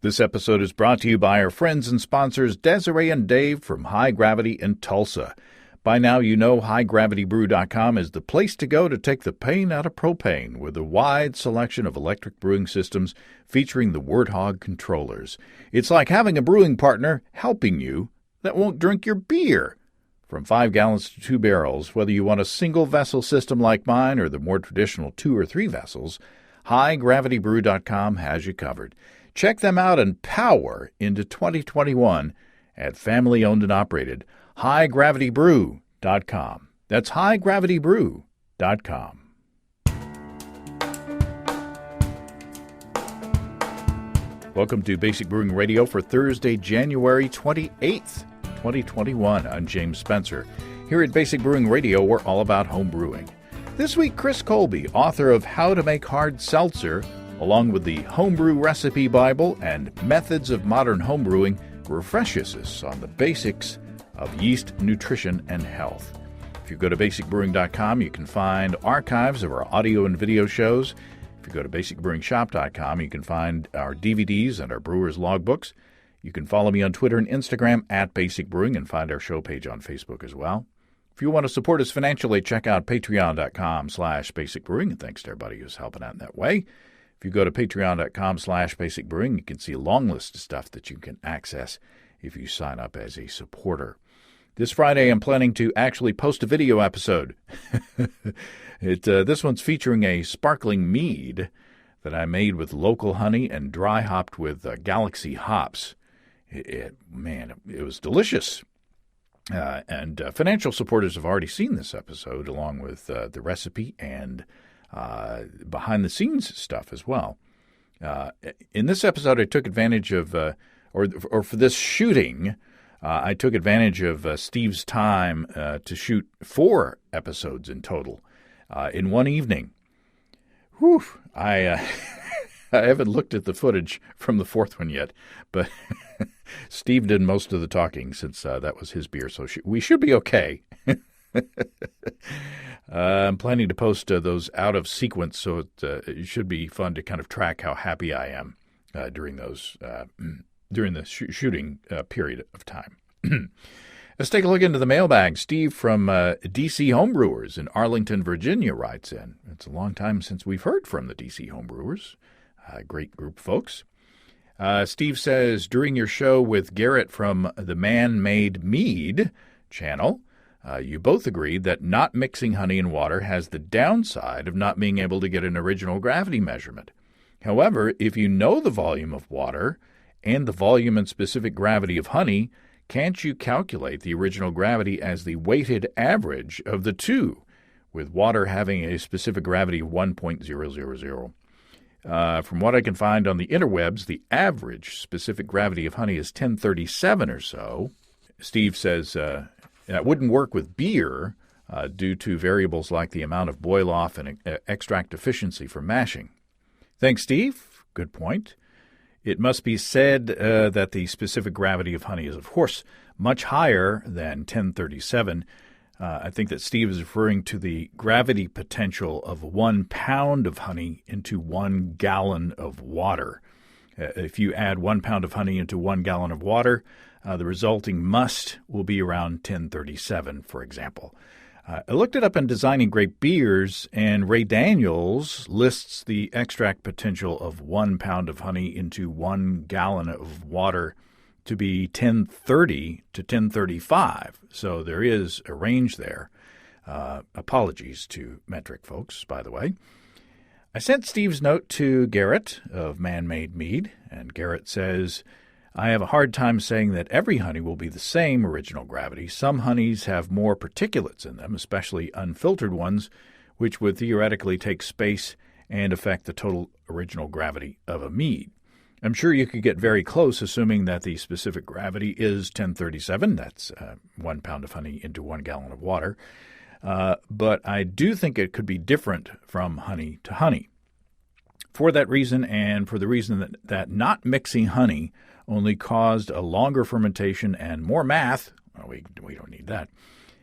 This episode is brought to you by our friends and sponsors Desiree and Dave from High Gravity in Tulsa. By now you know HighGravityBrew.com is the place to go to take the pain out of propane with a wide selection of electric brewing systems featuring the Warthog controllers. It's like having a brewing partner helping you that won't drink your beer. From 5 gallons to 2 barrels, whether you want a single-vessel system like mine or the more traditional 2 or 3 vessels, HighGravityBrew.com has you covered. Check them out and power into 2021 at family-owned and operated HighGravityBrew.com. That's HighGravityBrew.com. Welcome to Basic Brewing Radio for Thursday, January 28th, 2021. I'm James Spencer. Here at Basic Brewing Radio, we're all about home brewing. This week, Chris Colby, author of How to Make Hard Seltzer, along with the Homebrew Recipe Bible and Methods of Modern Homebrewing, refreshes us on the basics of yeast, nutrition, and health. If you go to basicbrewing.com, you can find archives of our audio and video shows. If you go to basicbrewingshop.com, you can find our DVDs and our brewer's logbooks. You can follow me on Twitter and Instagram at Basic Brewing and find our show page on Facebook as well. If you want to support us financially, check out patreon.com/basicbrewing, and thanks to everybody who's helping out in that way. If you go to patreon.com/basicbrewing, you can see a long list of stuff that you can access if you sign up as a supporter. This Friday, I'm planning to actually post a video episode. This one's featuring a sparkling mead that I made with local honey and dry hopped with Galaxy hops. It was delicious. And financial supporters have already seen this episode, along with the recipe and behind-the-scenes stuff as well. In this episode, I took advantage of, or for this shooting, I took advantage of Steve's time to shoot 4 episodes in total in one evening. Whew! I haven't looked at the footage from the 4th one yet, but Steve did most of the talking since that was his beer, so we should be okay. I'm planning to post those out of sequence, so it should be fun to kind of track how happy I am during the shooting period of time. Let's take a look into the mailbag. Steve from DC Homebrewers in Arlington, Virginia writes in. It's a long time since we've heard from the DC Homebrewers. Great group of folks. Steve says, during your show with Garrett from the Man-Made Mead channel, you both agreed that not mixing honey and water has the downside of not being able to get an original gravity measurement. However, if you know the volume of water and the volume and specific gravity of honey, can't you calculate the original gravity as the weighted average of the two, with water having a specific gravity of 1.000? From what I can find on the interwebs, the average specific gravity of honey is 1037 or so. Steve says that wouldn't work with beer due to variables like the amount of boil-off and extract efficiency from mashing. Thanks, Steve. Good point. It must be said that the specific gravity of honey is, of course, much higher than 1037. I think that Steve is referring to the gravity potential of 1 pound of honey into 1 gallon of water. If you add 1 pound of honey into 1 gallon of water, the resulting must will be around 1037, for example. I looked it up in Designing Great Beers, and Ray Daniels lists the extract potential of 1 pound of honey into 1 gallon of water to be 1030 to 1035. So there is a range there. Apologies to metric folks, by the way. I sent Steve's note to Garrett of Man-Made Mead, and Garrett says, I have a hard time saying that every honey will be the same original gravity. Some honeys have more particulates in them, especially unfiltered ones, which would theoretically take space and affect the total original gravity of a mead. I'm sure you could get very close, assuming that the specific gravity is 1037. That's 1 pound of honey into 1 gallon of water. But I do think it could be different from honey to honey. For that reason, and for the reason that not mixing honey only caused a longer fermentation and more math, well, we don't need that.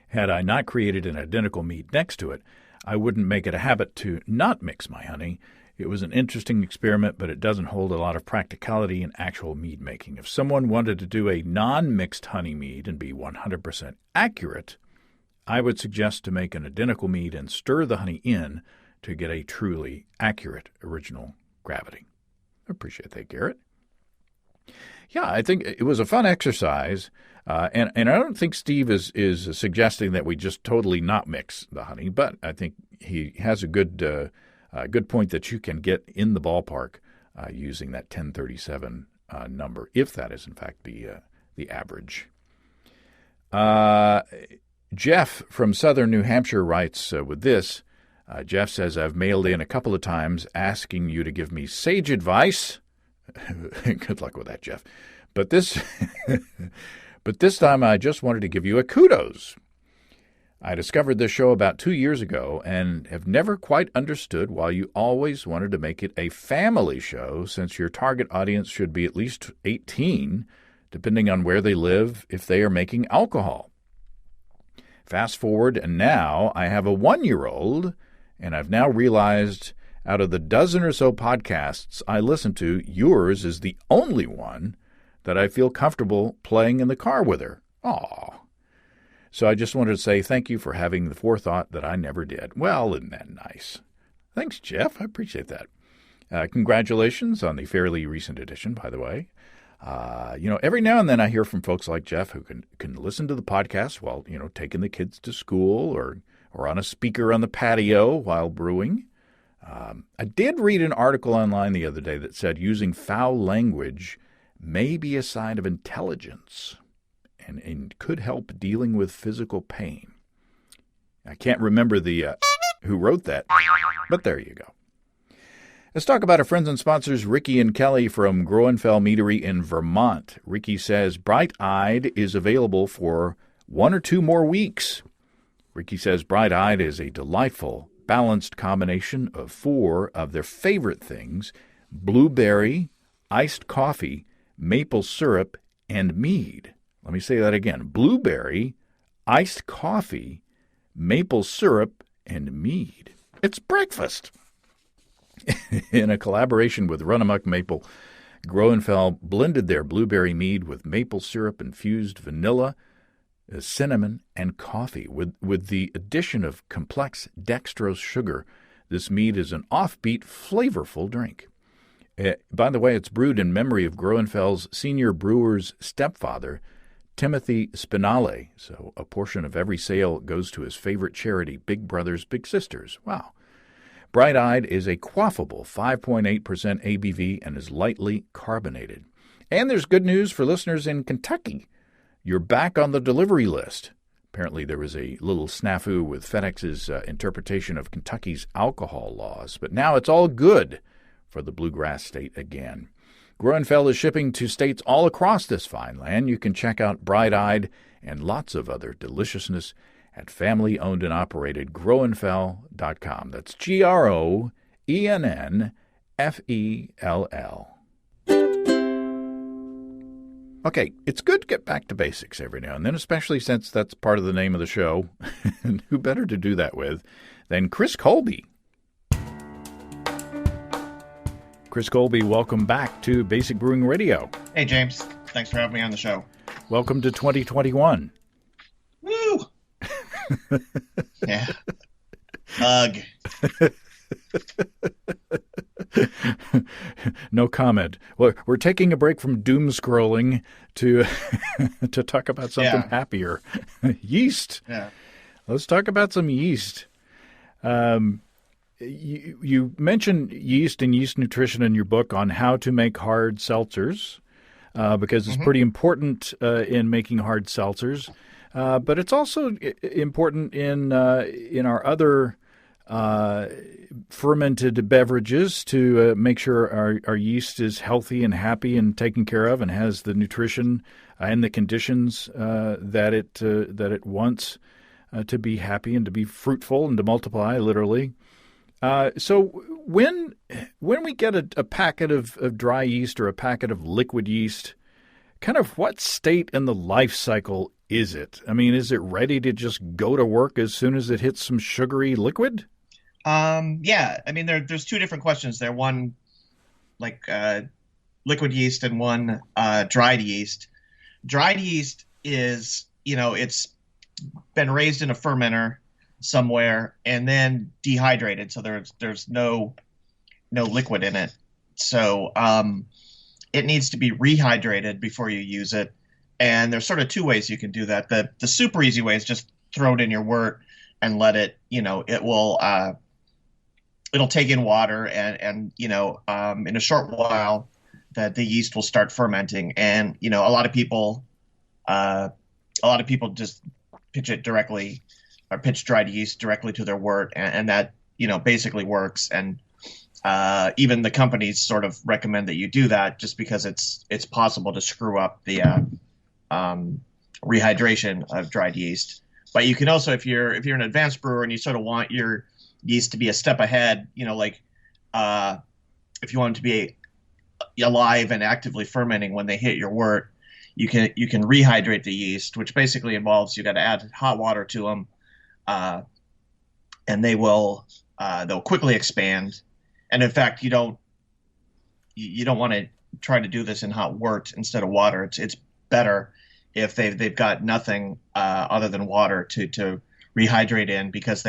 Had I not created an identical mead next to it, I wouldn't make it a habit to not mix my honey. It was an interesting experiment, but it doesn't hold a lot of practicality in actual mead making. If someone wanted to do a non-mixed honey mead and be 100% accurate, I would suggest to make an identical mead and stir the honey in to get a truly accurate original gravity. I appreciate that, Garrett. Yeah, I think it was a fun exercise, and I don't think Steve is suggesting that we just totally not mix the honey, but I think he has a good point that you can get in the ballpark using that 1037 number, if that is in fact the average. Jeff from Southern New Hampshire writes with this. Jeff says, I've mailed in a couple of times asking you to give me sage advice. Good luck with that, Jeff. But this time I just wanted to give you a kudos. I discovered this show about 2 years ago and have never quite understood why you always wanted to make it a family show, since your target audience should be at least 18, depending on where they live, if they are making alcohol. Fast forward, and now I have a 1-year-old, and I've now realized out of the dozen or so podcasts I listen to, yours is the only one that I feel comfortable playing in the car with her. Aw. So I just wanted to say thank you for having the forethought that I never did. Well, isn't that nice? Thanks, Jeff. I appreciate that. Congratulations on the fairly recent edition, by the way. Every now and then I hear from folks like Jeff who can listen to the podcast while, taking the kids to school or on a speaker on the patio while brewing. I did read an article online the other day that said using foul language may be a sign of intelligence and could help dealing with physical pain. I can't remember who wrote that, but there you go. Let's talk about our friends and sponsors, Ricky and Kelly from Groenfell Meadery in Vermont. Ricky says Bright Eyed is available for 1 or 2 more weeks. Ricky says Bright Eyed is a delightful, balanced combination of 4 of their favorite things: blueberry, iced coffee, maple syrup, and mead. Let me say that again. Blueberry, iced coffee, maple syrup, and mead. It's breakfast. In a collaboration with Run Amok Maple, Groenfell blended their blueberry mead with maple syrup-infused vanilla, cinnamon, and coffee. With the addition of complex dextrose sugar, this mead is an offbeat, flavorful drink. By the way, it's brewed in memory of Groenfell's senior brewer's stepfather, Timothy Spinale. So a portion of every sale goes to his favorite charity, Big Brothers Big Sisters. Wow. Bright Eyed is a quaffable 5.8% ABV and is lightly carbonated. And there's good news for listeners in Kentucky. You're back on the delivery list. Apparently there was a little snafu with FedEx's interpretation of Kentucky's alcohol laws, but now it's all good for the bluegrass state again. Groenfell is shipping to states all across this fine land. You can check out Bright Eyed and lots of other deliciousness at family-owned and operated Groenfell.com. That's Groennfell. Okay, it's good to get back to basics every now and then, especially since that's part of the name of the show. And who better to do that with than Chris Colby? Chris Colby, welcome back to Basic Brewing Radio. Hey, James. Thanks for having me on the show. Welcome to 2021. Woo! Yeah. Ugh. No comment. Well, we're taking a break from doom scrolling to talk about something happier. Yeast. Yeah. Let's talk about some yeast. You mentioned yeast and yeast nutrition in your book on how to make hard seltzers, because it's pretty important in making hard seltzers. But it's also important in our other fermented beverages to make sure our yeast is healthy and happy and taken care of and has the nutrition and the conditions that it wants to be happy and to be fruitful and to multiply, literally. So when we get a packet of dry yeast or a packet of liquid yeast, kind of what state in the life cycle is it? I mean, is it ready to just go to work as soon as it hits some sugary liquid? Yeah, I mean there's two different questions there. One like liquid yeast and one dried yeast. Dried yeast is, it's been raised in a fermenter somewhere and then dehydrated, so there's no liquid in it. So it needs to be rehydrated before you use it. And there's sort of two ways you can do that. The super easy way is just throw it in your wort and let it, it'll take in water and in a short while that the yeast will start fermenting. And, a lot of people just pitch it directly or pitch dried yeast directly to their wort. And that, basically works. And even the companies sort of recommend that you do that just because it's possible to screw up the rehydration of dried yeast. But you can also, if you're an advanced brewer and you sort of want your yeast to be a step ahead, if you want them to be alive and actively fermenting when they hit your wort, you can rehydrate the yeast, which basically involves you got to add hot water to them, and they'll quickly expand. And in fact, you don't want to try to do this in hot wort instead of water. It's better if they've got nothing other than water to rehydrate in, because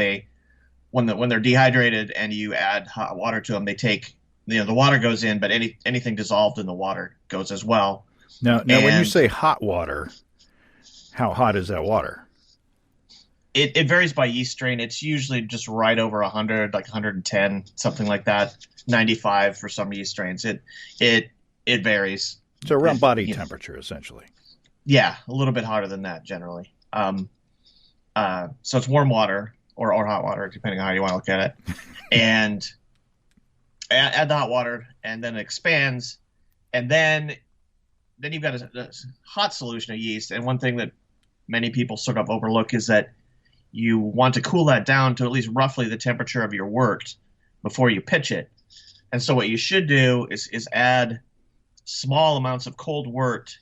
when they're dehydrated and you add hot water to them, they take the water goes in, but anything dissolved in the water goes as well. Now when you say hot water, how hot is that water? It varies by yeast strain. It's usually just right over 100, like 110, something like that. 95 for some yeast strains. It varies. So around body temperature, essentially. Yeah, a little bit hotter than that generally. So it's warm water or hot water, depending on how you want to look at it. And add the hot water, and then it expands, and then you've got a hot solution of yeast. And one thing that many people sort of overlook is that you want to cool that down to at least roughly the temperature of your wort before you pitch it. And so what you should do is add small amounts of cold wort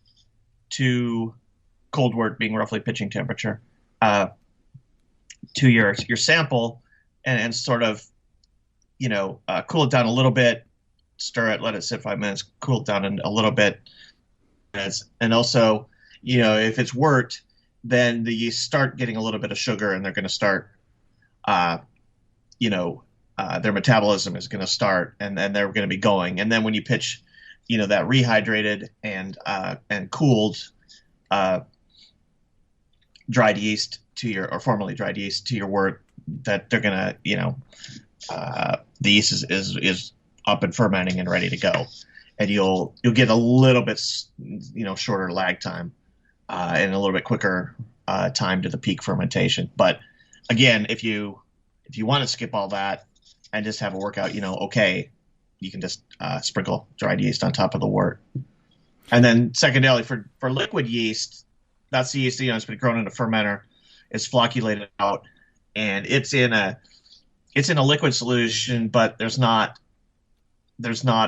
being roughly pitching temperature, to your sample, and sort of, cool it down a little bit, stir it, let it sit 5 minutes, cool it down a little bit. And also, if it's wort, then the yeast start getting a little bit of sugar, and they're going to start, their metabolism is going to start, and then they're going to be going. And then when you pitch, that rehydrated and cooled dried yeast or formerly dried yeast to your wort, that they're going to, the yeast is up and fermenting and ready to go. And you'll get a little bit, shorter lag time, and a little bit quicker time to the peak fermentation. But again, if you want to skip all that and just have a workout, okay, you can just sprinkle dried yeast on top of the wort. And then secondarily, for liquid yeast, that's the yeast, it's been grown in a fermenter, it's flocculated out, and it's in a liquid solution, but there's not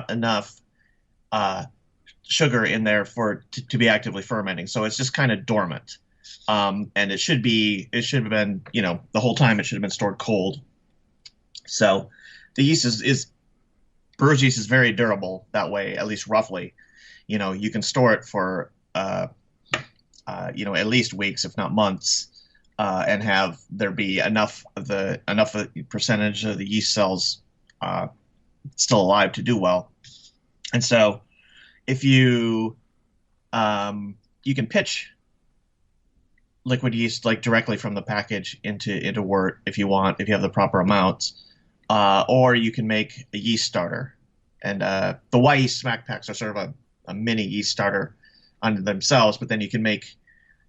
enough sugar in there to be actively fermenting. So it's just kind of dormant. And it should have been, the whole time it should have been stored cold. So the yeast brewer's yeast is very durable that way, at least roughly. You can store it for, at least weeks, if not months, and have there be enough of the percentage of the yeast cells still alive to do well. And so if you can pitch liquid yeast like directly from the package into wort if you have the proper amounts, or you can make a yeast starter. And the Y yeast smack packs are sort of a mini yeast starter unto themselves, but then you can make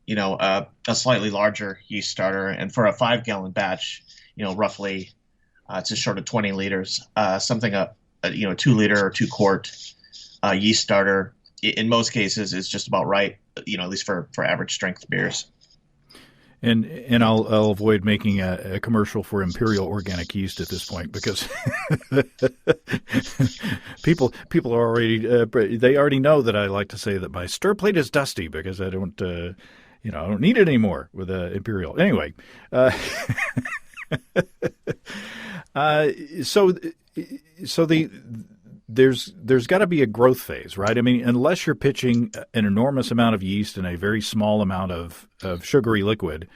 a slightly larger yeast starter. And for a 5-gallon batch, roughly it's just short of 20 liters, something a 2-liter or 2-quart yeast starter in most cases is just about right, at least for average strength beers. And I'll avoid making a commercial for Imperial Organic Yeast at this point, because people are already they already know that I like to say that my stir plate is dusty because I don't I don't need it anymore with Imperial. Anyway, Uh, so, so there's got to be a growth phase, right? I mean, unless you're pitching an enormous amount of yeast in a very small amount of sugary liquid,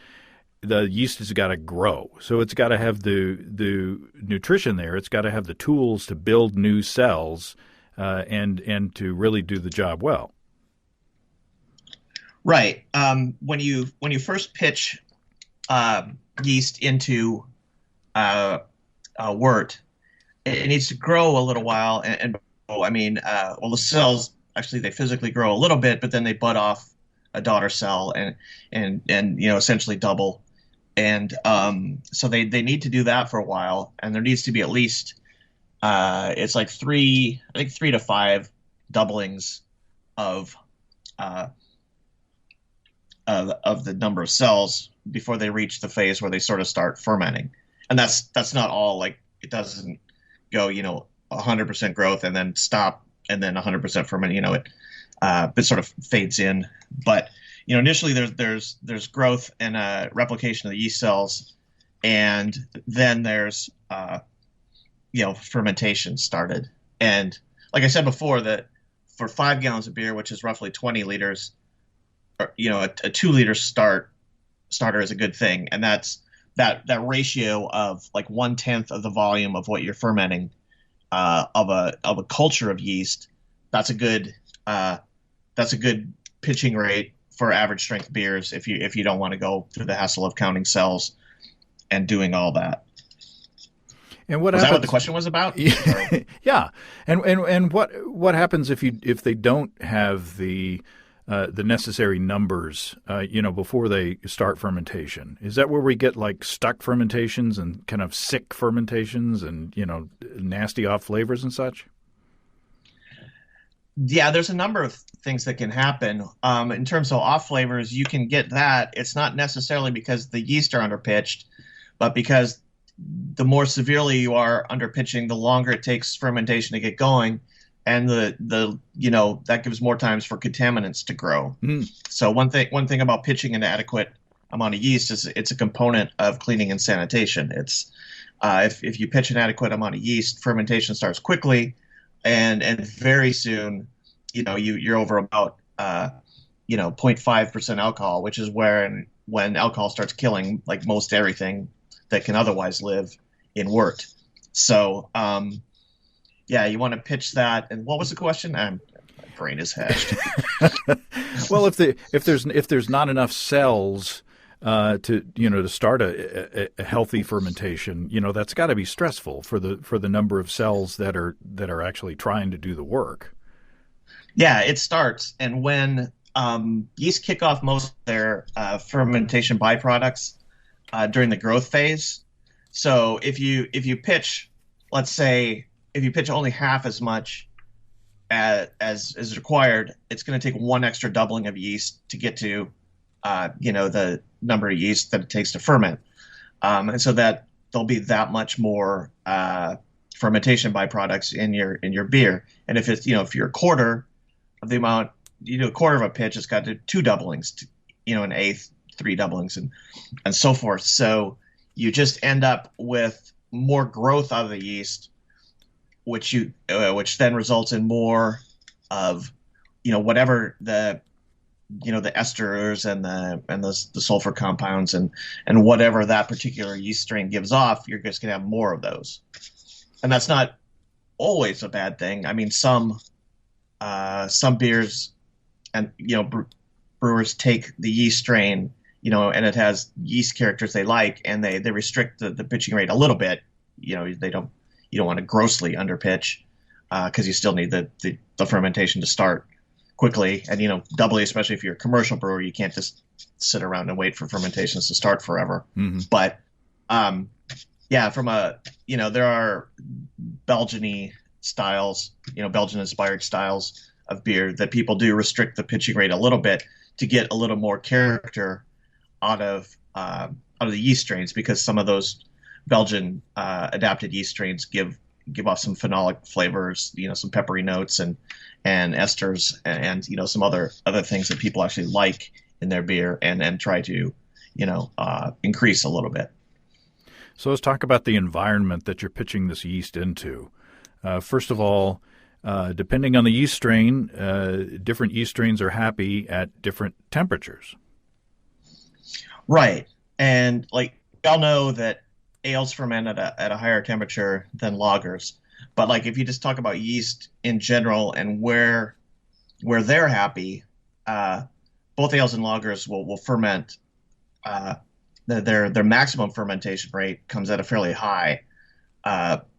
the yeast has got to grow. So it's got to have the nutrition there. It's got to have the tools to build new cells and to really do the job well. Right. When you first pitch yeast into a wort, it needs to grow a little while. The cells actually they physically grow a little bit, but then they bud off a daughter cell and essentially double. And so they need to do that for a while, and there needs to be at least it's like 3 to 5 doublings of the number of cells before they reach the phase where they sort of start fermenting. And that's not all. Like, it doesn't go 100% growth and then stop and then 100% ferment. It sort of fades in. But initially there's growth and replication of the yeast cells, and then there's fermentation started. And like I said before, that for 5 gallons of beer, which is roughly 20 liters, a 2-liter starter is a good thing. And that's that ratio of like 1/10 of the volume of what you're fermenting of a culture of yeast. That's a good pitching rate for average strength beers if you don't want to go through the hassle of counting cells and doing all that. And was that what the question was about? Yeah. And what happens if they don't have the necessary numbers, before they start fermentation? Is that where we get like stuck fermentations and kind of sick fermentations and, nasty off flavors and such? Yeah, there's a number of things that can happen. In terms of off flavors, you can get that. It's not necessarily because the yeast are underpitched, but because the more severely you are underpitching, the longer it takes fermentation to get going. And that gives more times for contaminants to grow. So one thing about pitching an adequate amount of yeast is it's a component of cleaning and sanitation. It's if you pitch an adequate amount of yeast, fermentation starts quickly, and very soon, you're over about 0.5% alcohol, which is when alcohol starts killing like most everything that can otherwise live in wort. So yeah, you want to pitch that. And what was the question? My brain is hashed. Well, if there's not enough cells to start a healthy fermentation, that's got to be stressful for the number of cells that are actually trying to do the work. Yeah, it starts, and when yeast kick off most of their fermentation byproducts during the growth phase. So if you pitch, let's say, if you pitch only half as much as is required, it's going to take 1 extra doubling of yeast to get to, the number of yeast that it takes to ferment. And so that there'll be that much more fermentation byproducts in your beer. And if it's, if you're a quarter of the amount, a quarter of a pitch, it's got to 2 doublings, an eighth, 3 doublings, and so forth. So you just end up with more growth out of the yeast, which then results in more of, whatever the esters and the sulfur compounds and whatever that particular yeast strain gives off. You're just gonna have more of those, and that's not always a bad thing. I mean, some beers and brewers take the yeast strain, and it has yeast characters they like, and they restrict the pitching rate a little bit. You don't want to grossly underpitch because you still need the fermentation to start quickly. And, doubly, especially if you're a commercial brewer, you can't just sit around and wait for fermentations to start forever. Mm-hmm. But, there are Belgian-y styles, Belgian-inspired styles of beer that people do restrict the pitching rate a little bit to get a little more character out of the yeast strains, because some of those Belgian adapted yeast strains give off some phenolic flavors, some peppery notes and esters and some other things that people actually like in their beer and try to increase a little bit. So let's talk about the environment that you're pitching this yeast into. First of all, depending on the yeast strain, different yeast strains are happy at different temperatures. Right. And like we all know that ales ferment at a higher temperature than lagers. But like if you just talk about yeast in general and where they're happy, both ales and lagers will ferment. Their maximum fermentation rate comes at a fairly high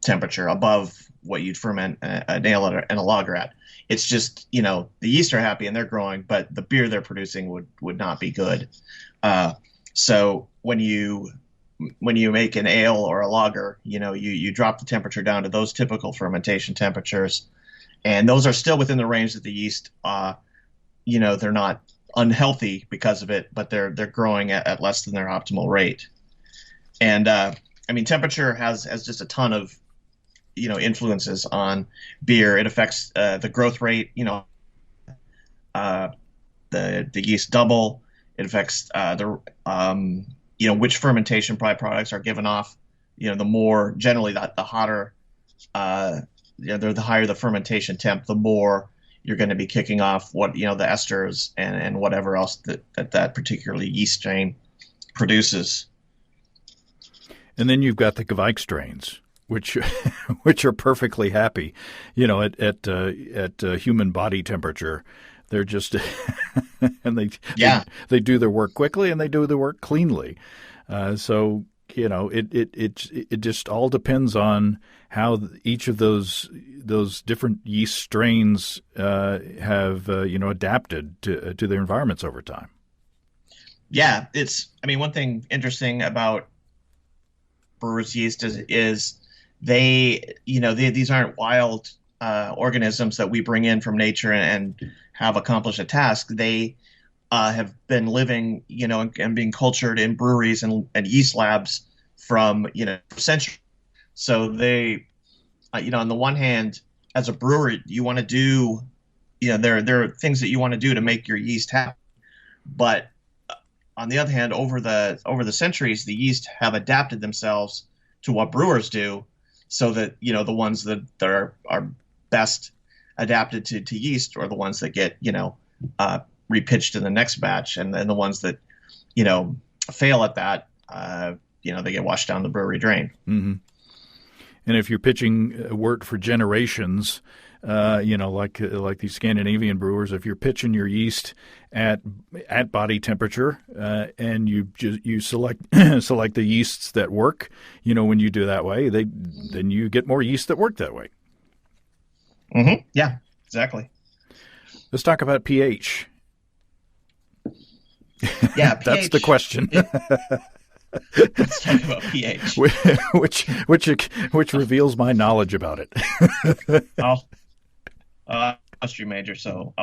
temperature, above what you'd ferment an ale and a lager at. It's just, the yeast are happy and they're growing, but the beer they're producing would not be good. So when you make an ale or a lager, you drop the temperature down to those typical fermentation temperatures, and those are still within the range that the yeast, they're not unhealthy because of it, but they're growing at less than their optimal rate. And temperature has just a ton of influences on beer. It affects the growth rate. The yeast double. It affects which fermentation byproducts are given off. The more generally the hotter, the higher the fermentation temp, the more you're going to be kicking off what the esters and whatever else that particular yeast strain produces. And then you've got the Gewich strains, which are perfectly happy, at human body temperature. They're just and they do their work quickly and they do their work cleanly. So it just all depends on how each of those different yeast strains have adapted to their environments over time. Yeah, one thing interesting about brewers' yeast is these aren't wild organisms that we bring in from nature and have accomplished a task. They have been living, and being cultured in breweries and yeast labs from, centuries. So they, on the one hand, as a brewer, you want to do, there are things that you want to do to make your yeast happy. But on the other hand, over the centuries, the yeast have adapted themselves to what brewers do, so that the ones that are best adapted to yeast are the ones that get repitched in the next batch, and then the ones that fail at that, they get washed down the brewery drain. Mm-hmm. And if you're pitching wort for generations, like these Scandinavian brewers, if you're pitching your yeast at body temperature, and you select the yeasts that work, when you do that way, then you get more yeast that work that way. Mm-hmm. Yeah, exactly. Let's talk about pH. Yeah, That's the question. Let's talk about pH, which reveals my knowledge about it. I'm a history major, so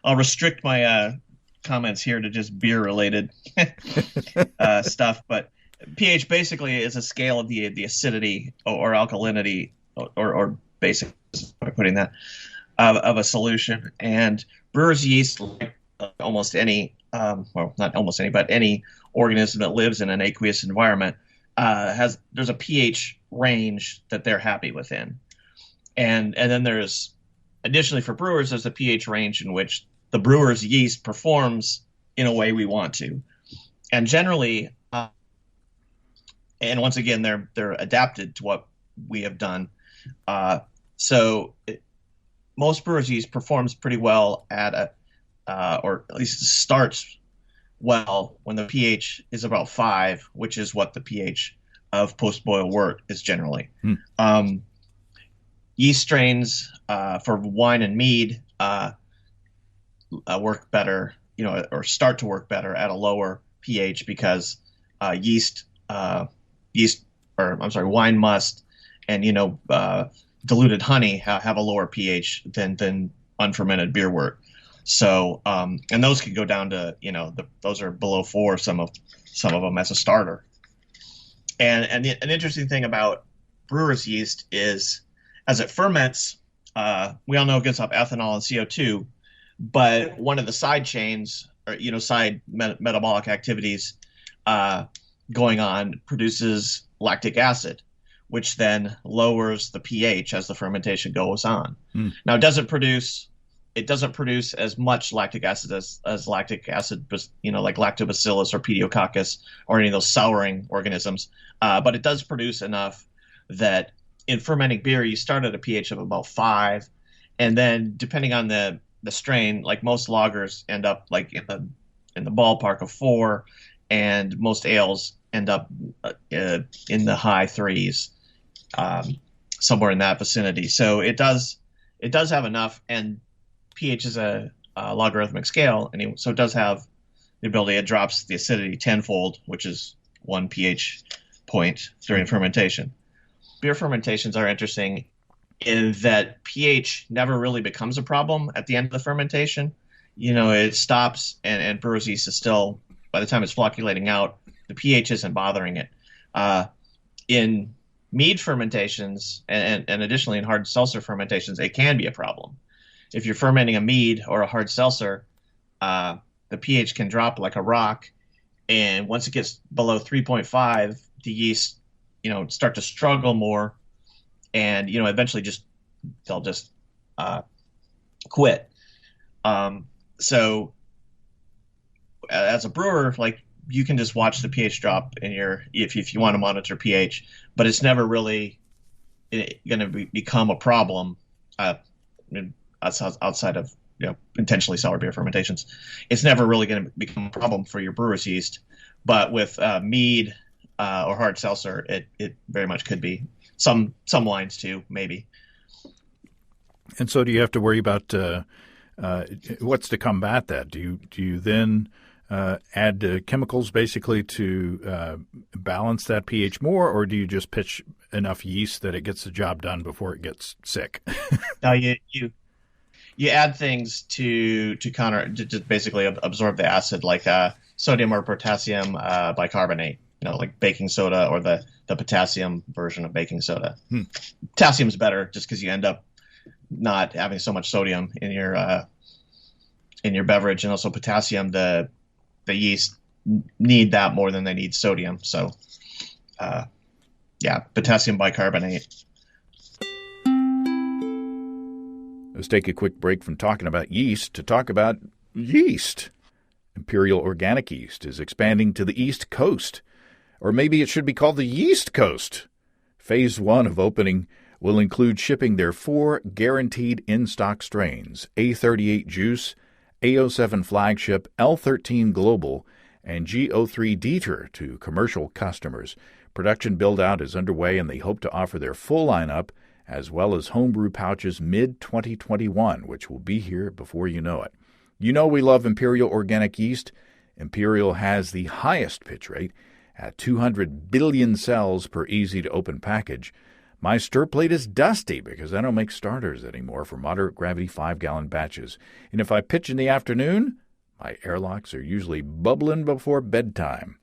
I'll restrict my comments here to just beer related stuff. But pH basically is a scale of the acidity or alkalinity or basic by putting that of a solution. And brewer's yeast, like almost any, not almost any, but any organism that lives in an aqueous environment, there's a pH range that they're happy within. And then there's, additionally for brewers, there's a pH range in which the brewer's yeast performs in a way we want to. And generally, and once again, they're adapted to what we have done. Most brewers' yeast performs pretty well at or at least starts well when the pH is about 5, which is what the pH of post-boil wort is generally. Yeast strains for wine and mead work better, or start to work better at a lower pH because wine must and diluted honey have a lower pH than unfermented beer wort. So and those can go down to those are below 4. Some of them as a starter. And an interesting thing about brewer's yeast is as it ferments, we all know it gives off ethanol and CO2, but one of the side chains or side metabolic activities going on produces lactic acid, which then lowers the pH as the fermentation goes on. Hmm. Now, it doesn't produce as much lactic acid as lactic acid, like lactobacillus or pediococcus or any of those souring organisms, but it does produce enough that in fermenting beer, you start at a pH of about 5, and then depending on the strain, like most lagers end up like in the ballpark of 4, and most ales end up in the high 3s, somewhere in that vicinity. So it does have enough, and pH is a logarithmic scale, and so it does have the ability. It drops the acidity tenfold, which is 1 pH point during fermentation. Beer fermentations are interesting in that pH never really becomes a problem at the end of the fermentation. It stops, and brewer's yeast is still, by the time it's flocculating out, the pH isn't bothering it. In mead fermentations and additionally in hard seltzer fermentations, it can be a problem. If you're fermenting a mead or a hard seltzer, the pH can drop like a rock, and once it gets below 3.5, the yeast, start to struggle more, and eventually they'll just quit. So as a brewer, like, you can just watch the pH drop if you want to monitor pH, but it's never really going to become a problem outside of intentionally sour beer fermentations. It's never really going to become a problem for your brewer's yeast, but with mead or hard seltzer, it very much could be. Some lines too, maybe. And so, do you have to worry about what's to combat that? Do you then add chemicals basically to balance that pH more, or do you just pitch enough yeast that it gets the job done before it gets sick? No, you add things to just basically absorb the acid, like sodium or potassium bicarbonate, like baking soda or the potassium version of baking soda. Potassium's better just because you end up not having so much sodium in your beverage, and also potassium, the yeast need that more than they need sodium. So, potassium bicarbonate. Let's take a quick break from talking about yeast to talk about yeast. Imperial Organic Yeast is expanding to the East Coast, or maybe it should be called the Yeast Coast. Phase 1 of opening will include shipping their 4 guaranteed in-stock strains: A38 Juice, A07 Flagship, L13 Global, and G03 Dieter to commercial customers. Production build-out is underway, and they hope to offer their full lineup as well as homebrew pouches mid-2021, which will be here before you know it. We love Imperial Organic Yeast. Imperial has the highest pitch rate at 200 billion cells per easy-to-open package. My stir plate is dusty because I don't make starters anymore for moderate gravity 5-gallon batches. And if I pitch in the afternoon, my airlocks are usually bubbling before bedtime.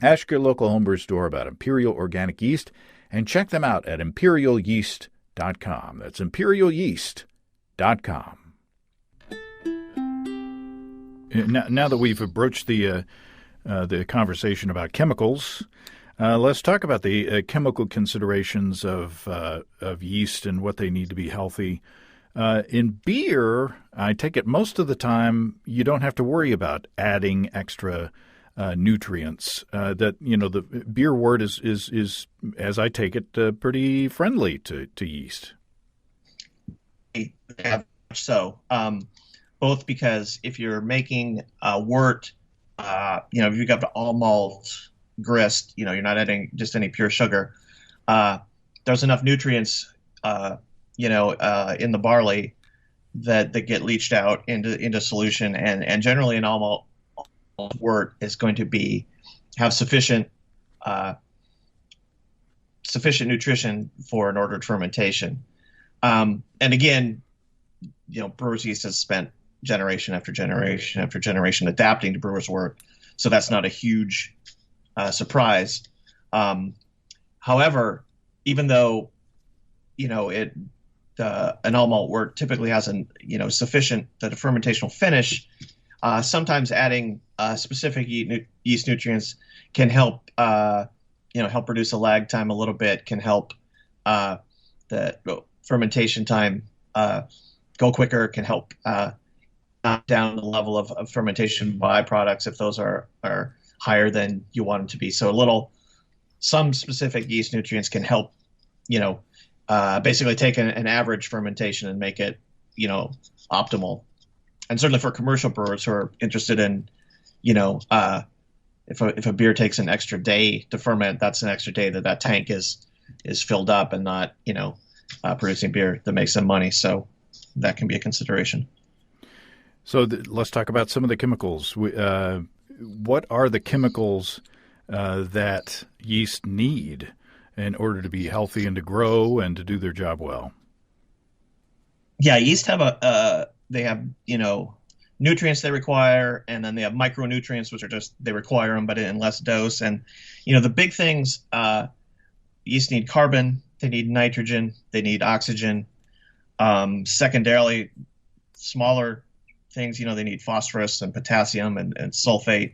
Ask your local homebrew store about Imperial Organic Yeast and check them out at imperialyeast.com. That's imperialyeast.com. Now that we've broached the conversation about chemicals, let's talk about the chemical considerations of yeast and what they need to be healthy. In beer, I take it most of the time you don't have to worry about adding extra nutrients. The beer wort is as I take it, pretty friendly to yeast. Yeah, so. Both because if you're making a wort, if you've got the all malt grist, you're not adding just any pure sugar. There's enough nutrients, in the barley that get leached out into solution, and generally an all malt wort is going to have sufficient nutrition for an ordered fermentation. And again, brewer's yeast has spent generation after generation after generation adapting to brewer's wort, so that's not a huge surprise. However, even though an all malt wort typically has sufficient that a fermentational finish, sometimes adding specific yeast nutrients can help help reduce the lag time a little bit, can help the fermentation time go quicker, can help knock down the level of fermentation byproducts if those are higher than you want them to be. So some specific yeast nutrients can help, basically take an average fermentation and make it, optimal. And certainly for commercial brewers who are interested in, if a beer takes an extra day to ferment, that's an extra day that tank is filled up and not, producing beer that makes them money. So that can be a consideration. So let's talk about some of the chemicals. What are the chemicals that yeast need in order to be healthy and to grow and to do their job well? Yeah, yeast have they have, nutrients they require, and then they have micronutrients, which are just, they require them, but in less dose. And, the big things, yeast need carbon, they need nitrogen, they need oxygen. Secondarily, smaller things, they need phosphorus and potassium and sulfate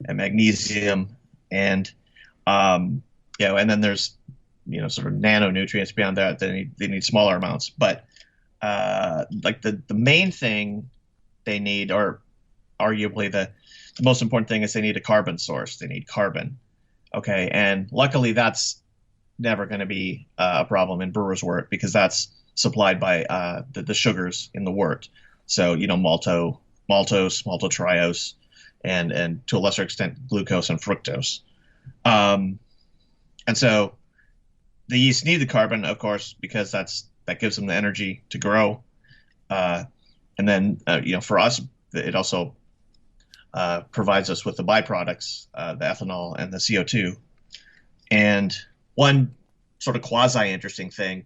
and magnesium. And, and then there's, sort of nanonutrients beyond that, they need smaller amounts. But like the main thing they need, or arguably the most important thing, is they need a carbon source. They need carbon. Okay. And luckily that's never going to be a problem in brewer's wort, because that's supplied by the sugars in the wort. So, maltose, maltotriose, and to a lesser extent, glucose and fructose. And so the yeast need the carbon, of course, because that gives them the energy to grow. And then, for us, it also provides us with the byproducts, the ethanol and the CO2. And one sort of quasi-interesting thing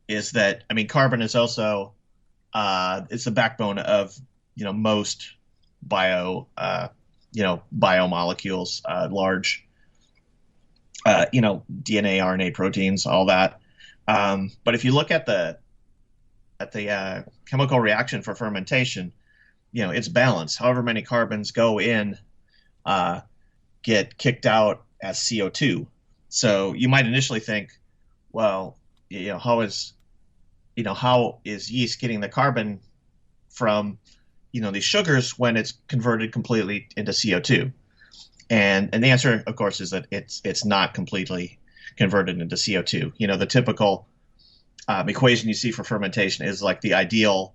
is that, carbon is also, it's the backbone of, most biomolecules, large, DNA, RNA, proteins, all that. But if you look at the chemical reaction for fermentation, it's balanced. However many carbons go in, get kicked out as CO2. So you might initially think, well, how is yeast getting the carbon from, these sugars when it's converted completely into CO2? And the answer, of course, is that it's not completely converted into CO2. The typical equation you see for fermentation is like the ideal,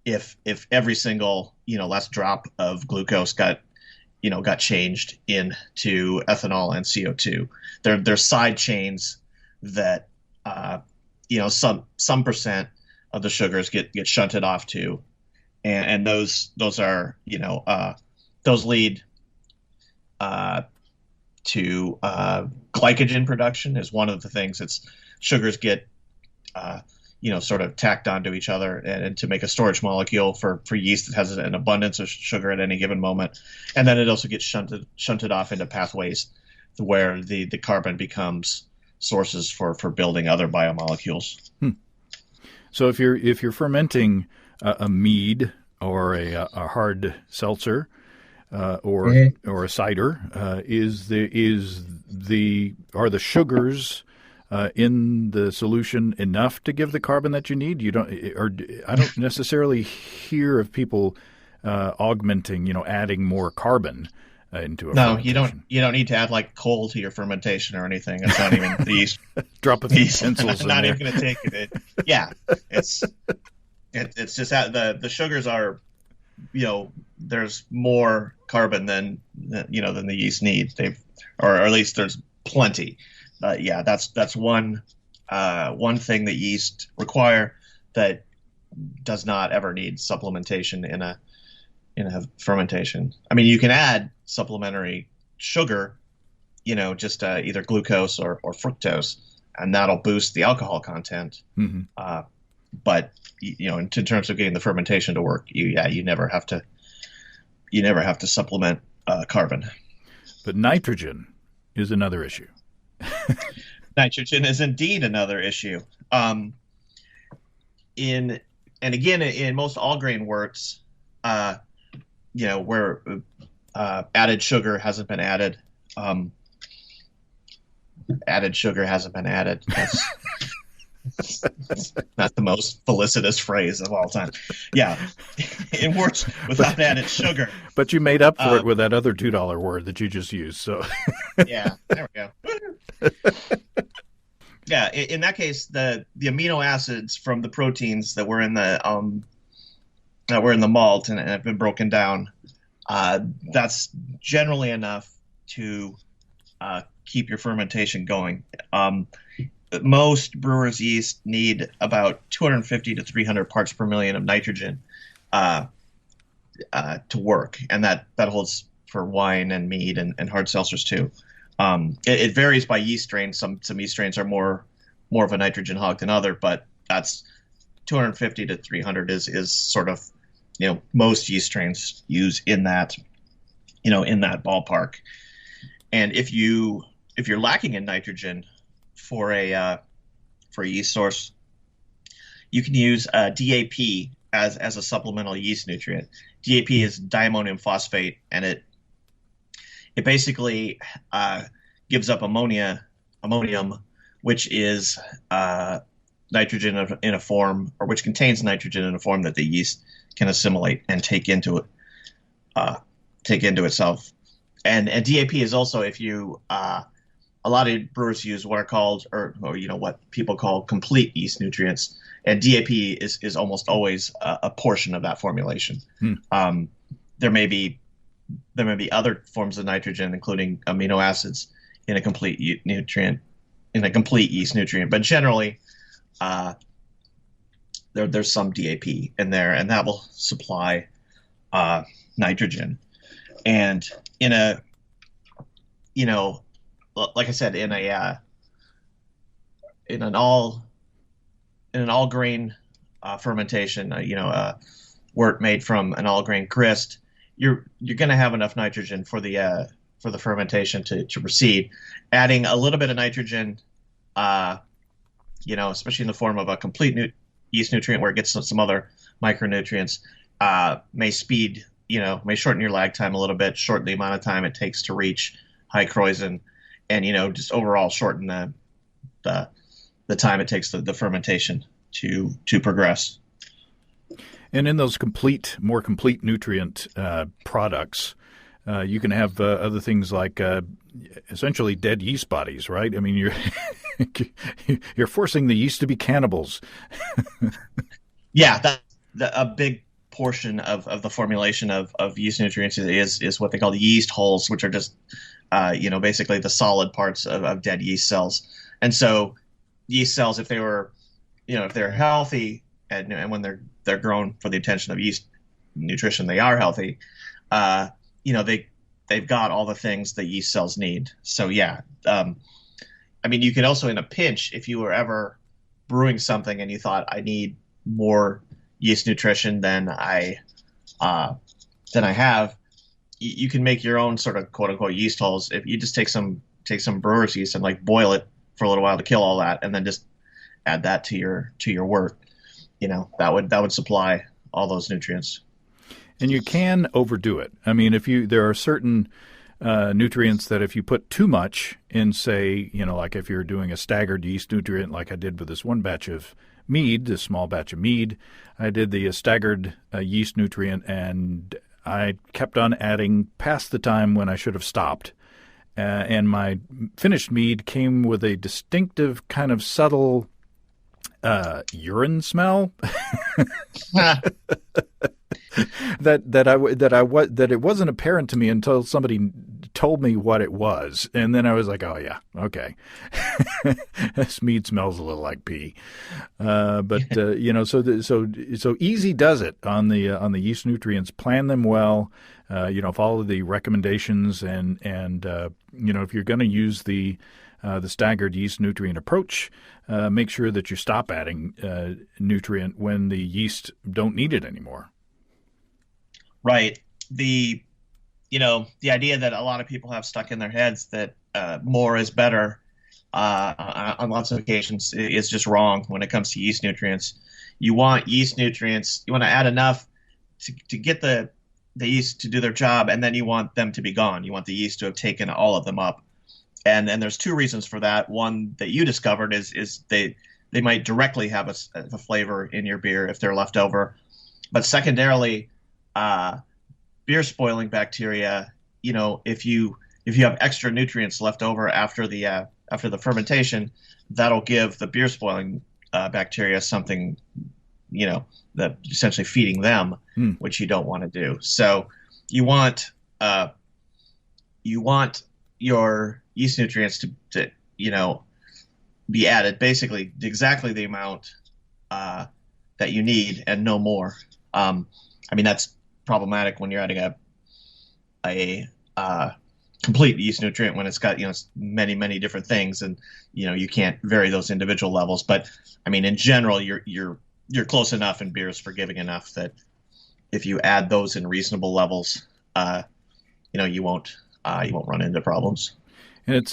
if every single last drop of glucose got changed into ethanol and CO2. There's side chains that some percent of the sugars get shunted off to, and those are those lead to glycogen production is one of the things. It's sugars get sort of tacked onto each other and to make a storage molecule for yeast that has an abundance of sugar at any given moment. And then it also gets shunted off into pathways where the carbon becomes sources for building other biomolecules. So if you're fermenting a mead or a hard seltzer or a cider, are the sugars in the solution enough to give the carbon that you need? I don't necessarily hear of people augmenting, adding more carbon into a fermentation. No, you don't need to add like coal to your fermentation or anything. It's not even the yeast. Drop a few pencils in not there. even going to take it. Yeah, it's just the sugars are, there's more carbon than the yeast needs. Or at least there's plenty. Yeah, that's one thing that yeast require that does not ever need supplementation in a fermentation. You can add supplementary sugar, just either glucose or fructose, and that'll boost the alcohol content. Mm-hmm. But in terms of getting the fermentation to work, you never have to supplement carbon. But nitrogen is another issue. Nitrogen is indeed another issue. In most all grain worts, where Added sugar hasn't been added. Added sugar hasn't been added. That's not the most felicitous phrase of all time. Yeah, it works but without added sugar. but you made up for it Um, with that other $2 word that you just used. So yeah, there we go. Yeah, in that case, the amino acids from the proteins that were in the malt and have been broken down, that's generally enough to keep your fermentation going. Most brewers' yeast need about 250 to 300 parts per million of nitrogen uh, to work, and that holds for wine and mead and hard seltzers too. It varies by yeast strain. Some yeast strains are more of a nitrogen hog than other, but that's 250 to 300 is sort of most yeast strains use in that in that ballpark. And if you're lacking in nitrogen for a yeast source, you can use DAP as a supplemental yeast nutrient. DAP is diammonium phosphate, and it basically gives up ammonium, which is nitrogen in a form, or which contains nitrogen in a form that the yeast can assimilate and take into itself. And DAP is also, if you a lot of brewers use what are called, or what people call complete yeast nutrients, and DAP is almost always a portion of that formulation. There may be other forms of nitrogen, including amino acids, in a complete yeast nutrient, but generally, there's some DAP in there, and that will supply nitrogen. And in a, like I said, in an all grain fermentation, wort made from an all grain grist, you're going to have enough nitrogen for the fermentation to proceed. Adding a little bit of nitrogen, especially in the form of a complete yeast nutrient where it gets some other micronutrients, may shorten your lag time a little bit, shorten the amount of time it takes to reach high krausen, and just overall shorten the time it takes the fermentation to progress. And in those more complete nutrient products, you can have other things like essentially dead yeast bodies, right? I mean, you're forcing the yeast to be cannibals. Yeah, a big portion of the formulation of yeast nutrients is what they call the yeast hulls, which are just basically the solid parts of dead yeast cells. And so yeast cells, if they're healthy, and when they're grown for the intention of yeast nutrition, they are healthy. They've got all the things that yeast cells need. So yeah, you could also, in a pinch, if you were ever brewing something and you thought, I need more yeast nutrition than I have, you can make your own sort of quote unquote yeast hulls. If you just take some brewer's yeast and boil it for a little while to kill all that, and then just add that to your wort, that would supply all those nutrients. And you can overdo it. I mean, there are certain nutrients that if you put too much in, say, like if you're doing a staggered yeast nutrient, like I did with this one batch of mead, this small batch of mead, I did the staggered yeast nutrient, and I kept on adding past the time when I should have stopped. And my finished mead came with a distinctive kind of subtle urine smell. that it wasn't apparent to me until somebody told me what it was, and then I was like, oh yeah, okay. This mead smells a little like pee, so easy does it on the yeast nutrients. Plan them well, follow the recommendations, and if you're going to use the staggered yeast nutrient approach, make sure that you stop adding nutrient when the yeast don't need it anymore. Right. The idea that a lot of people have stuck in their heads that more is better on lots of occasions is just wrong when it comes to yeast nutrients. You want yeast nutrients. You want to add enough to get the the yeast to do their job, and then you want them to be gone. You want the yeast to have taken all of them up. And there's two reasons for that. One that you discovered is they might directly have a flavor in your beer if they're left over. But secondarily, beer spoiling bacteria, if you have extra nutrients left over after the fermentation, that'll give the beer spoiling bacteria something, that essentially feeding them, which you don't want to do. So you want your yeast nutrients to be added basically exactly the amount that you need and no more. That's problematic when you're adding a complete yeast nutrient when it's got many different things, and you can't vary those individual levels. But in general, you're close enough, and beer is forgiving enough that if you add those in reasonable levels, you won't run into problems. And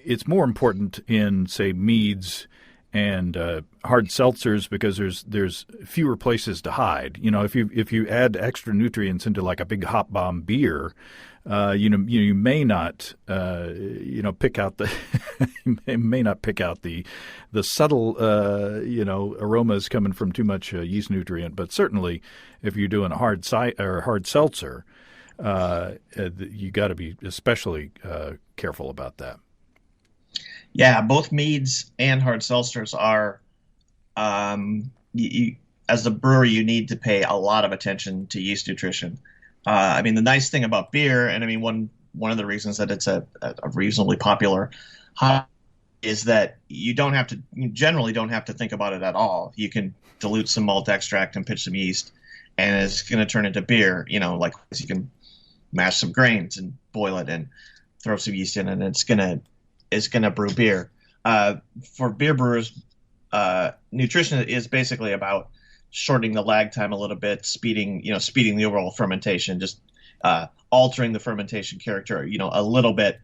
it's more important in, say, meads and hard seltzers because there's fewer places to hide. If you add extra nutrients into like a big hop bomb beer, you may not pick out the you may not pick out the subtle aromas coming from too much yeast nutrient. But certainly, if you're doing a hard seltzer, you got to be especially careful about that. Yeah, both meads and hard seltzers are, as a brewer, you need to pay a lot of attention to yeast nutrition. The nice thing about beer, and one of the reasons that it's a reasonably popular hop is that you generally don't have to think about it at all. You can dilute some malt extract and pitch some yeast, and it's going to turn into beer. Like you can mash some grains and boil it and throw some yeast in, and it's gonna brew beer. For beer brewers, nutrition is basically about shortening the lag time a little bit, speeding the overall fermentation, just altering the fermentation character, a little bit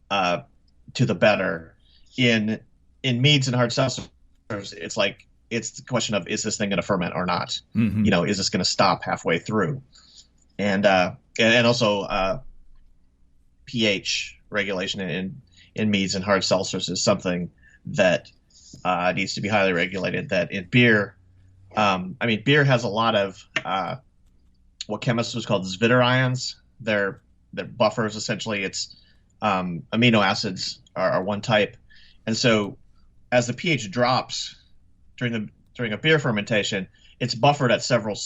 to the better. In meads and hard seltzers, it's the question of, is this thing going to ferment or not? Mm-hmm. Is this going to stop halfway through? And also pH regulation in meads and hard seltzers is something that needs to be highly regulated. That in beer, beer has a lot of what chemists would call zwitterions. They're buffers, essentially. It's amino acids are one type, and so as the pH drops during a beer fermentation, it's buffered at several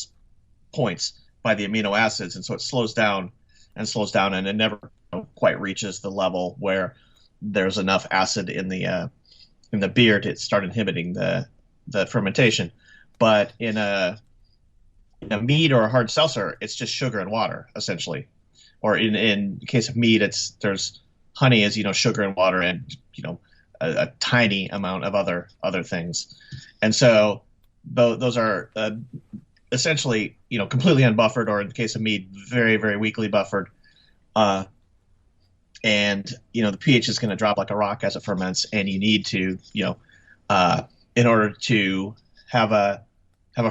points by the amino acids, and so it slows down, and it never quite reaches the level where there's enough acid in the beer to start inhibiting the fermentation. But in a mead or a hard seltzer, it's just sugar and water, essentially. Or in case of mead, there's honey as sugar and water, and a tiny amount of other things. And so those are essentially completely unbuffered, or in the case of mead, very, very weakly buffered. And the pH is going to drop like a rock as it ferments, and you need to in order to have a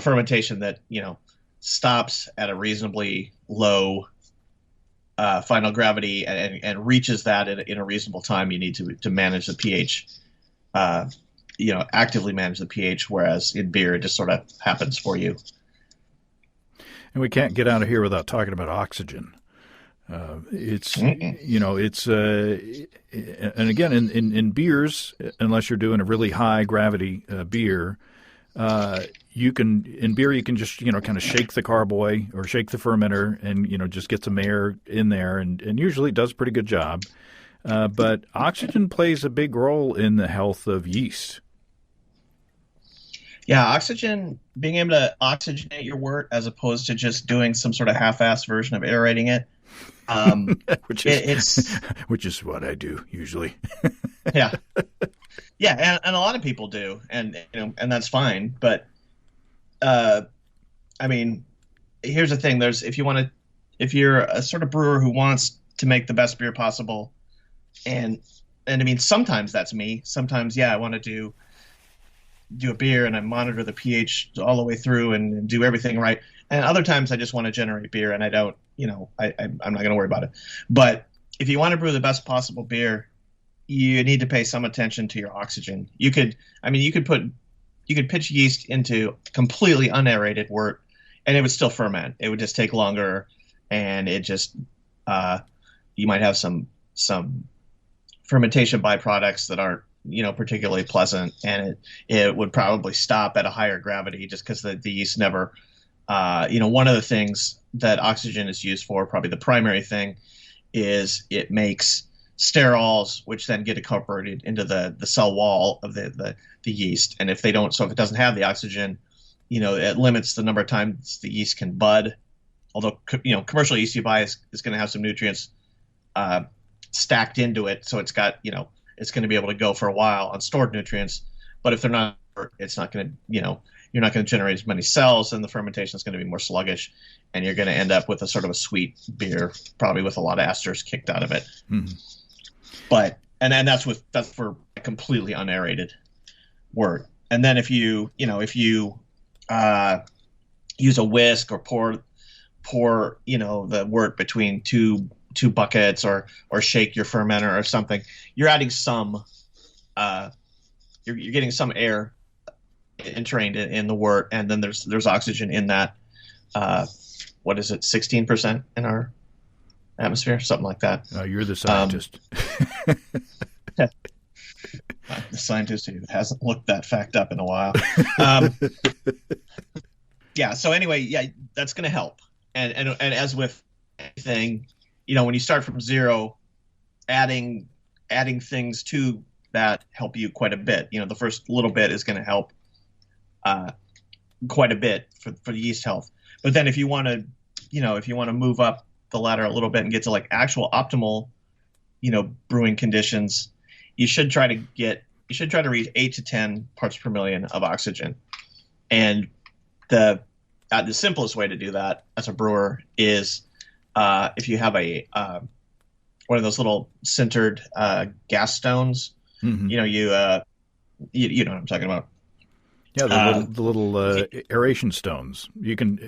fermentation that stops at a reasonably low final gravity and reaches that in a reasonable time, you need to manage the pH, actively manage the pH, whereas in beer it just sort of happens for you. And we can't get out of here without talking about oxygen. And again, in beers, unless you're doing a really high gravity beer, you can just kind of shake the carboy or shake the fermenter and just get some air in there, and usually it does a pretty good job. But oxygen plays a big role in the health of yeast. Yeah, oxygen, being able to oxygenate your wort as opposed to just doing some sort of half-assed version of aerating it. Which is what I do usually. Yeah, and a lot of people do, and that's fine. But here's the thing: if you're a sort of brewer who wants to make the best beer possible, and sometimes that's me. Sometimes, I want to do a beer and I monitor the pH all the way through and do everything right. And other times I just want to generate beer and I don't, I'm not going to worry about it. But if you want to brew the best possible beer, you need to pay some attention to your oxygen. You could pitch yeast into completely unaerated wort and it would still ferment. It would just take longer, and it just you might have some fermentation byproducts that aren't particularly pleasant, and it would probably stop at a higher gravity just because the yeast never one of the things that oxygen is used for, probably the primary thing, is it makes sterols, which then get incorporated into the cell wall of the yeast. And if it doesn't have the oxygen, it limits the number of times the yeast can bud. Although, commercial yeast you buy is going to have some nutrients stacked into it, so it's got, it's going to be able to go for a while on stored nutrients. But if they're not, it's not going to, you're not going to generate as many cells, and the fermentation is going to be more sluggish, and you're going to end up with a sort of a sweet beer, probably with a lot of esters kicked out of it. Mm-hmm. But that's for completely unaerated wort. And then if you use a whisk or pour the wort between two buckets, or shake your fermenter or something, you're adding some you're getting some air entrained in the wort, and then there's oxygen in that. What is it, 16% in our atmosphere, something like that. You're the scientist. The scientist who hasn't looked that fact up in a while. Yeah. So anyway, yeah, that's going to help. And as with anything, when you start from zero, adding things to that help you quite a bit. The first little bit is going to help quite a bit for the yeast health. But then if you want to move up the ladder a little bit and get to like actual optimal, brewing conditions, you should try to reach 8 to 10 parts per million of oxygen. And the simplest way to do that as a brewer is if you have one of those little sintered gas stones. Mm-hmm. You know what I'm talking about. Yeah, the little aeration stones. You can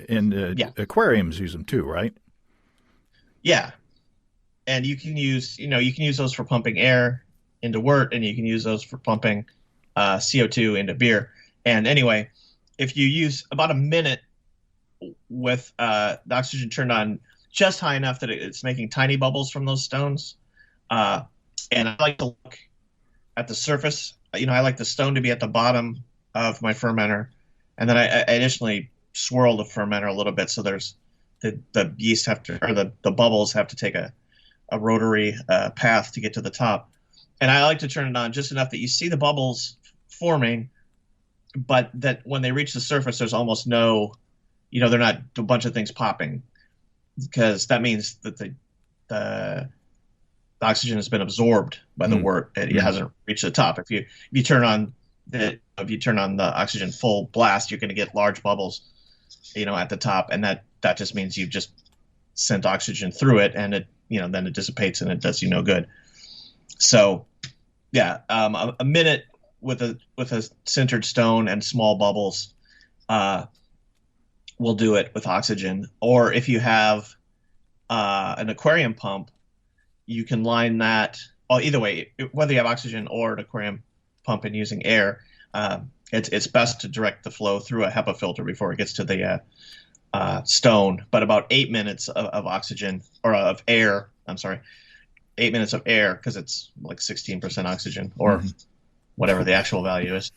aquariums use them too, right? Yeah, and you can use those for pumping air into wort, and you can use those for pumping CO2 into beer. And anyway, if you use about a minute with the oxygen turned on just high enough that it's making tiny bubbles from those stones, and I like to look at the surface. I like the stone to be at the bottom of my fermenter, and then I additionally swirl the fermenter a little bit, so there's the yeast the bubbles have to take a rotary path to get to the top. And I like to turn it on just enough that you see the bubbles forming, but that when they reach the surface, there's almost no, they're not a bunch of things popping, because that means that the oxygen has been absorbed by the wort. It hasn't reached the top. If you turn on the oxygen full blast, you're going to get large bubbles, at the top, and that just means you've just sent oxygen through it, and it, then it dissipates and it does you no good. So, yeah, a minute with a sintered stone and small bubbles will do it with oxygen. Or if you have an aquarium pump, you can line that. Well, either way, whether you have oxygen or an aquarium pump and using air, it's best to direct the flow through a HEPA filter before it gets to the stone. But about 8 minutes of oxygen, or of air, 8 minutes of air, because it's like 16% oxygen, or whatever the actual value is,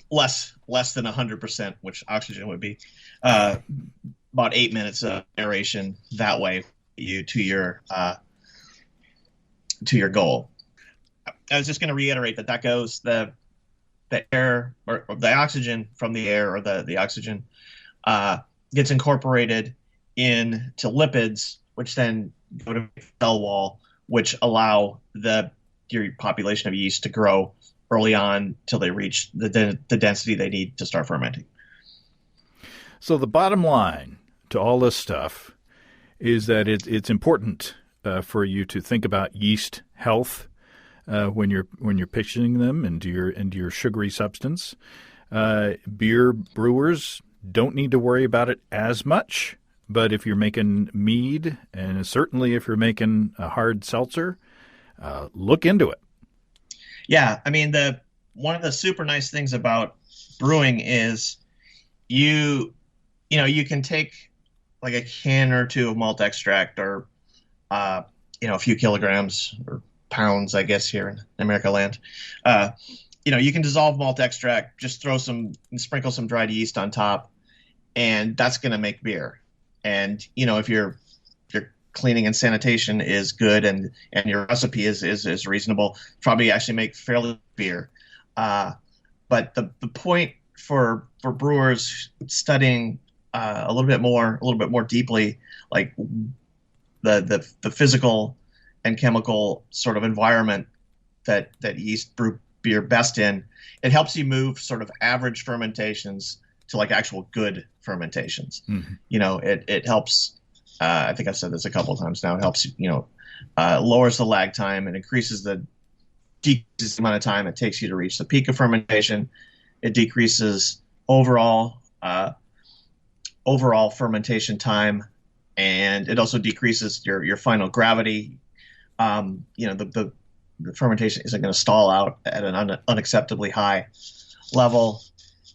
less than 100%, which oxygen would be, about 8 minutes of aeration that way to your goal. I was just going to reiterate that goes the air, or the oxygen from the air, or the oxygen gets incorporated into lipids, which then go to the cell wall, which allow your population of yeast to grow early on till they reach the density they need to start fermenting. So the bottom line to all this stuff is that it's important for you to think about yeast health when you're pitching them into your sugary substance. Beer brewers don't need to worry about it as much. But if you're making mead, and certainly if you're making a hard seltzer, look into it. Yeah, I mean, one of the super nice things about brewing is you can take like a can or two of malt extract, or a few kilograms or pounds, I guess, here in America land. You can dissolve malt extract, just sprinkle some dried yeast on top, and that's going to make beer. And if your cleaning and sanitation is good and your recipe is reasonable, probably actually make fairly good beer. But the point for brewers studying a little bit more deeply, like the physical and chemical sort of environment that yeast brew beer best in, it helps you move sort of average fermentations to like actual good fermentations. Mm-hmm. It helps. I think I've said this a couple of times now. It helps, lowers the lag time and decreases the amount of time it takes you to reach the peak of fermentation. It decreases overall fermentation time, and it also decreases your final gravity. The fermentation isn't going to stall out at an unacceptably high level,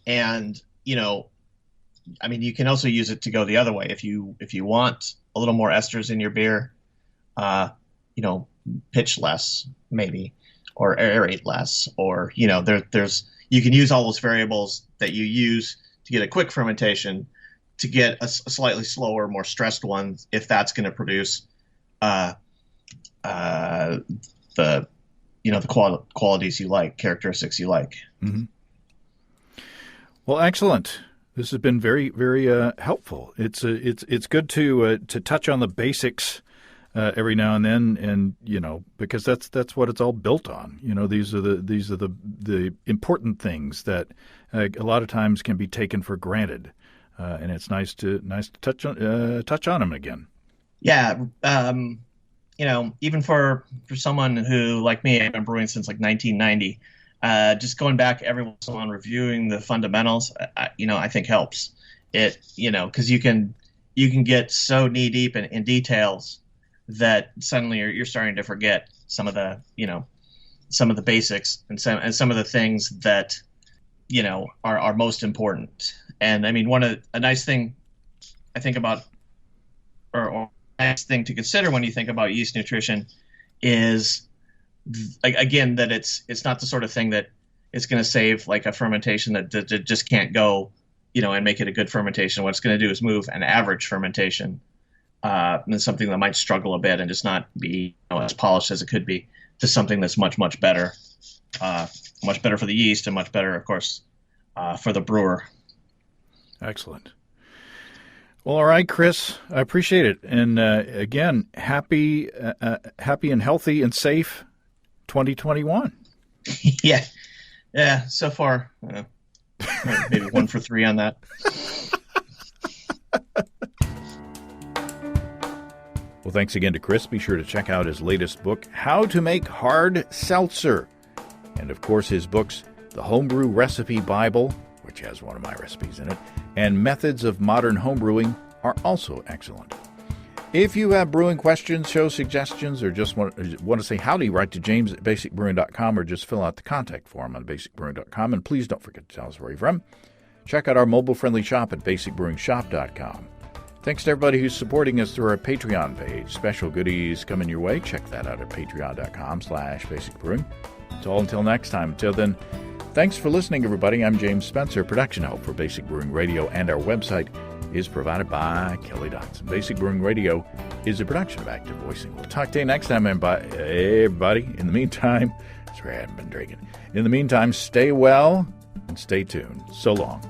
and you can also use it to go the other way. If you want a little more esters in your beer, pitch less maybe, or aerate less, or there's you can use all those variables that you use to get a quick fermentation to get a slightly slower, more stressed one, if that's going to produce the qualities you like, characteristics you like. Mm-hmm. Well, excellent. This has been very, very helpful. It's good to touch on the basics every now and then, and because that's what it's all built on. These are the important things that a lot of times can be taken for granted, and it's nice to touch on them again. Yeah, even for someone who, like me, I've been brewing since like 1990. Just going back every once in a while and reviewing the fundamentals, I think helps. It, because you can get so knee deep in details that suddenly you're starting to forget some of the basics and some of the things that are most important. And I mean, a nice thing I think about, or nice thing to consider when you think about yeast nutrition is, again, that it's not the sort of thing that it's going to save like a fermentation that just can't go, and make it a good fermentation. What it's going to do is move an average fermentation, and something that might struggle a bit and just not be as polished as it could be, to something that's much, much better, much better for the yeast and much better, of course, for the brewer. Excellent. Well, all right, Chris, I appreciate it. And again, happy and healthy and safe 2021. Yeah. So far, maybe 1 for 3 on that. Well, thanks again to Chris. Be sure to check out his latest book, How to Make Hard Seltzer. And, of course, his books, The Homebrew Recipe Bible, which has one of my recipes in it, and Methods of Modern Homebrewing are also excellent. If you have brewing questions, show suggestions, or just want to say howdy, write to James at basicbrewing.com, or just fill out the contact form on basicbrewing.com. And please don't forget to tell us where you're from. Check out our mobile-friendly shop at basicbrewingshop.com. Thanks to everybody who's supporting us through our Patreon page. Special goodies coming your way. Check that out at patreon.com/basicbrewing. So until next time. Until then, thanks for listening, everybody. I'm James Spencer. Production help for Basic Brewing Radio and our website is provided by Kelly Dotson. Basic Brewing Radio is a production of Active Voicing. We'll talk to you next time, everybody. In the meantime, sorry I haven't been drinking. In the meantime, stay well and stay tuned. So long.